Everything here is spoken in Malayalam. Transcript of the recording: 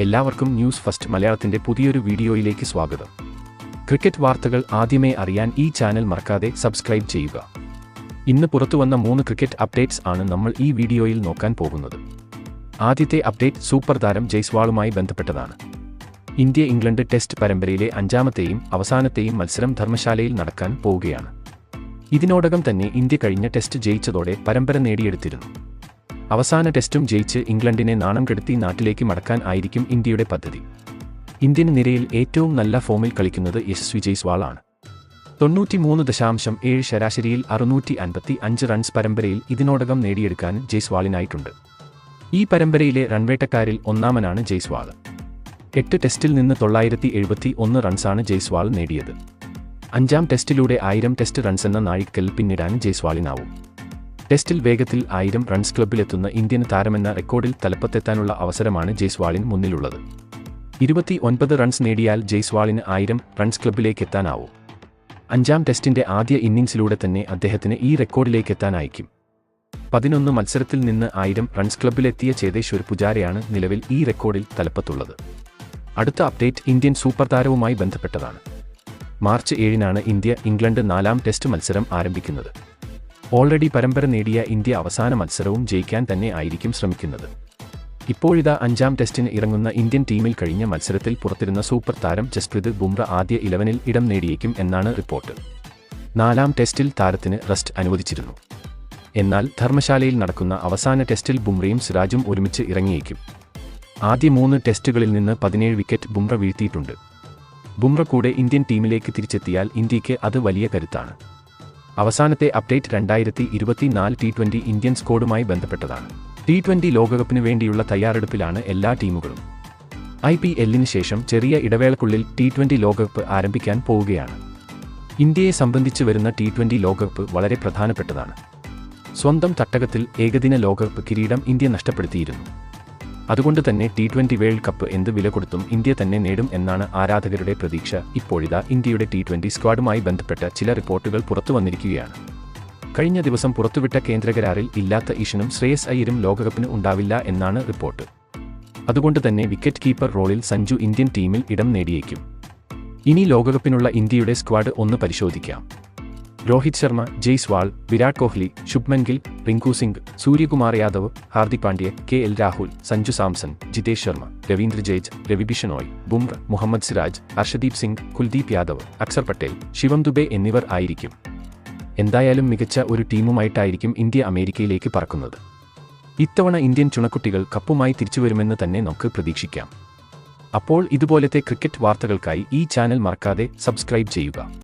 എല്ലാവർക്കും ന്യൂസ് ഫസ്റ്റ് മലയാളത്തിന്റെ പുതിയൊരു വീഡിയോയിലേക്ക് സ്വാഗതം. ക്രിക്കറ്റ് വാർത്തകൾ ആദ്യമേ അറിയാൻ ഈ ചാനൽ മറക്കാതെ സബ്സ്ക്രൈബ് ചെയ്യുക. ഇന്ന് പുറത്തുവന്ന 3 ക്രിക്കറ്റ് അപ്ഡേറ്റ്സ് ആണ് നമ്മൾ ഈ വീഡിയോയിൽ നോക്കാൻ പോകുന്നത്. ആദ്യത്തെ അപ്ഡേറ്റ് സൂപ്പർ താരം ജയ്സ്വാളുമായി ബന്ധപ്പെട്ടതാണ്. ഇന്ത്യ-ഇംഗ്ലണ്ട് ടെസ്റ്റ് പരമ്പരയിലെ 5ാമത്തെയും അവസാനത്തെയും മത്സരം ധർമ്മശാലയിൽ നടക്കാൻ പോവുകയാണ്. ഇതിനോടകം തന്നെ ഇന്ത്യ കഴിഞ്ഞ ടെസ്റ്റ് ജയിച്ചതോടെ പരമ്പര നേടിയെടുത്തിരുന്നു. അവസാന ടെസ്റ്റും ജയിച്ച് ഇംഗ്ലണ്ടിനെ നാണം കെടുത്തി നാട്ടിലേക്ക് മടക്കാൻ ആയിരിക്കും ഇന്ത്യയുടെ പദ്ധതി. ഇന്ത്യൻ നിരയിൽ ഏറ്റവും നല്ല ഫോമിൽ കളിക്കുന്നത് യശസ്വി ജയ്സ്വാൾ ആണ്. 93.7 ശരാശരിയിൽ 655 റൺസ് പരമ്പരയിൽ ഇതിനോടകം നേടിയെടുക്കാൻ ജയ്സ്വാളിനായിട്ടുണ്ട്. ഈ പരമ്പരയിലെ റൺവേട്ടക്കാരിൽ ഒന്നാമനാണ് ജയ്സ്വാൾ. 8 ടെസ്റ്റിൽ നിന്ന് 971 റൺസാണ് ജയ്സ്വാൾ നേടിയത്. 5ാം ടെസ്റ്റിലൂടെ 1000 ടെസ്റ്റ് റൺസ് എന്ന നാഴികക്കൽ പിന്നിടാൻ ജയ്സ്വാളിനാവും. ടെസ്റ്റിൽ വേഗത്തിൽ 1000 റൺസ് ക്ലബ്ബിലെത്തുന്ന ഇന്ത്യൻ താരമെന്ന റെക്കോർഡിൽ തലപ്പത്തെത്താനുള്ള അവസരമാണ് ജയ്സ്വാളിന് മുന്നിലുള്ളത്. 29 റൺസ് നേടിയാൽ ജയ്സ്വാളിന് 1000 റൺസ് ക്ലബ്ബിലേക്കെത്താനാവും. 5ാം ടെസ്റ്റിന്റെ ആദ്യ ഇന്നിംഗ്സിലൂടെ തന്നെ അദ്ദേഹത്തിന് ഈ റെക്കോർഡിലേക്കെത്താനായിരിക്കും. 11 മത്സരത്തിൽ നിന്ന് 1000 റൺസ് ക്ലബ്ബിലെത്തിയ ചേതേശ്വർ പുജാരയാണ് നിലവിൽ ഈ റെക്കോർഡിൽ തലപ്പത്തുള്ളത്. അടുത്ത അപ്ഡേറ്റ് ഇന്ത്യൻ സൂപ്പർ താരവുമായി ബന്ധപ്പെട്ടതാണ്. മാർച്ച് 7-നാണ് ഇന്ത്യ-ഇംഗ്ലണ്ട് 4ാം ടെസ്റ്റ് മത്സരം ആരംഭിക്കുന്നത്. ഓൾറെഡി പരമ്പര നേടിയ ഇന്ത്യ അവസാന മത്സരവും ജയിക്കാൻ തന്നെ ആയിരിക്കും ശ്രമിക്കുന്നത്. ഇപ്പോഴിതാ 5ാം ടെസ്റ്റിന് ഇറങ്ങുന്ന ഇന്ത്യൻ ടീമിൽ കഴിഞ്ഞ മത്സരത്തിൽ പുറത്തിരുന്ന സൂപ്പർ താരം ജസ്പ്രീത് ബുംറ ആദ്യ 11-ൽ ഇടം നേടിയേക്കും എന്നാണ് റിപ്പോർട്ട്. 4ാം ടെസ്റ്റിൽ താരത്തിന് റെസ്റ്റ് അനുവദിച്ചിരുന്നു. എന്നാൽ ധർമ്മശാലയിൽ നടക്കുന്ന അവസാന ടെസ്റ്റിൽ ബുംറയും സിറാജും ഒരുമിച്ച് ഇറങ്ങിയേക്കും. ആദ്യ 3 ടെസ്റ്റുകളിൽ നിന്ന് 17 വിക്കറ്റ് ബുംറ വീഴ്ത്തിയിട്ടുണ്ട്. ബുംറ കൂടെ ഇന്ത്യൻ ടീമിലേക്ക് തിരിച്ചെത്തിയാൽ ഇന്ത്യയ്ക്ക് അത് വലിയ കരുത്താണ്. അവസാനത്തെ അപ്ഡേറ്റ് 2024 T20 ഇന്ത്യൻ സ്ക്വാഡുമായി ബന്ധപ്പെട്ടതാണ്. T20 ലോകകപ്പിന് വേണ്ടിയുള്ള തയ്യാറെടുപ്പിലാണ് എല്ലാ ടീമുകളും. IPL-ന് ശേഷം ചെറിയ ഇടവേളക്കുള്ളിൽ T20 ലോകകപ്പ് ആരംഭിക്കാൻ പോവുകയാണ്. ഇന്ത്യയെ സംബന്ധിച്ച് വരുന്ന T20 ലോകകപ്പ് വളരെ പ്രധാനപ്പെട്ടതാണ്. സ്വന്തം തട്ടകത്തിൽ ഏകദിന ലോകകപ്പ് കിരീടം ഇന്ത്യ നഷ്ടപ്പെടുത്തിയിരുന്നു. അതുകൊണ്ട് തന്നെ T20 വേൾഡ് കപ്പ് എന്ത് വില കൊടുത്തും ഇന്ത്യ തന്നെ നേടും എന്നാണ് ആരാധകരുടെ പ്രതീക്ഷ. ഇപ്പോഴിതാ ഇന്ത്യയുടെ T20 സ്ക്വാഡുമായി ബന്ധപ്പെട്ട ചില റിപ്പോർട്ടുകൾ പുറത്തുവന്നിരിക്കുകയാണ്. കഴിഞ്ഞ ദിവസം പുറത്തുവിട്ട കേന്ദ്ര കരാറിൽ ഇല്ലാത്ത ഈഷനും ശ്രേയസ് അയ്യരും ലോകകപ്പിന് ഉണ്ടാവില്ല എന്നാണ് റിപ്പോർട്ട്. അതുകൊണ്ട് തന്നെ വിക്കറ്റ് കീപ്പർ റോളിൽ സഞ്ജു ഇന്ത്യൻ ടീമിൽ ഇടം നേടിയേക്കും. ഇനി ലോകകപ്പിനുള്ള ഇന്ത്യയുടെ സ്ക്വാഡ് ഒന്ന് പരിശോധിക്കാം. രോഹിത് ശർമ്മ, ജയ്സ്വാൾ, വിരാട് കോഹ്ലി, ശുഭ്മൻ ഗിൽ, റിങ്കു സിംഗ്, സൂര്യകുമാർ യാദവ്, ഹാർദിക് പാണ്ഡ്യ, KL രാഹുൽ, സഞ്ജു സാംസൺ, ജിതേഷ് ശർമ്മ, രവീന്ദ്ര ജഡേജ, രവി ബിഷ്ണോയ്, ബുംറ, മുഹമ്മദ് സിറാജ്, ഹർഷദീപ് സിംഗ്, കുൽദീപ് യാദവ്, അക്സർ പട്ടേൽ, ശിവം ദുബെ എന്നിവർ ആയിരിക്കും. എന്തായാലും മികച്ച ഒരു ടീമുമായിട്ടായിരിക്കും ഇന്ത്യ അമേരിക്കയിലേക്ക് പറക്കുന്നത്. ഇത്തവണ ഇന്ത്യൻ ചുണക്കുട്ടികൾ കപ്പുമായി തിരിച്ചുവരുമെന്ന് തന്നെ നമുക്ക് പ്രതീക്ഷിക്കാം. അപ്പോൾ ഇതുപോലത്തെ ക്രിക്കറ്റ് വാർത്തകൾക്കായി ഈ ചാനൽ മറക്കാതെ സബ്സ്ക്രൈബ് ചെയ്യുക.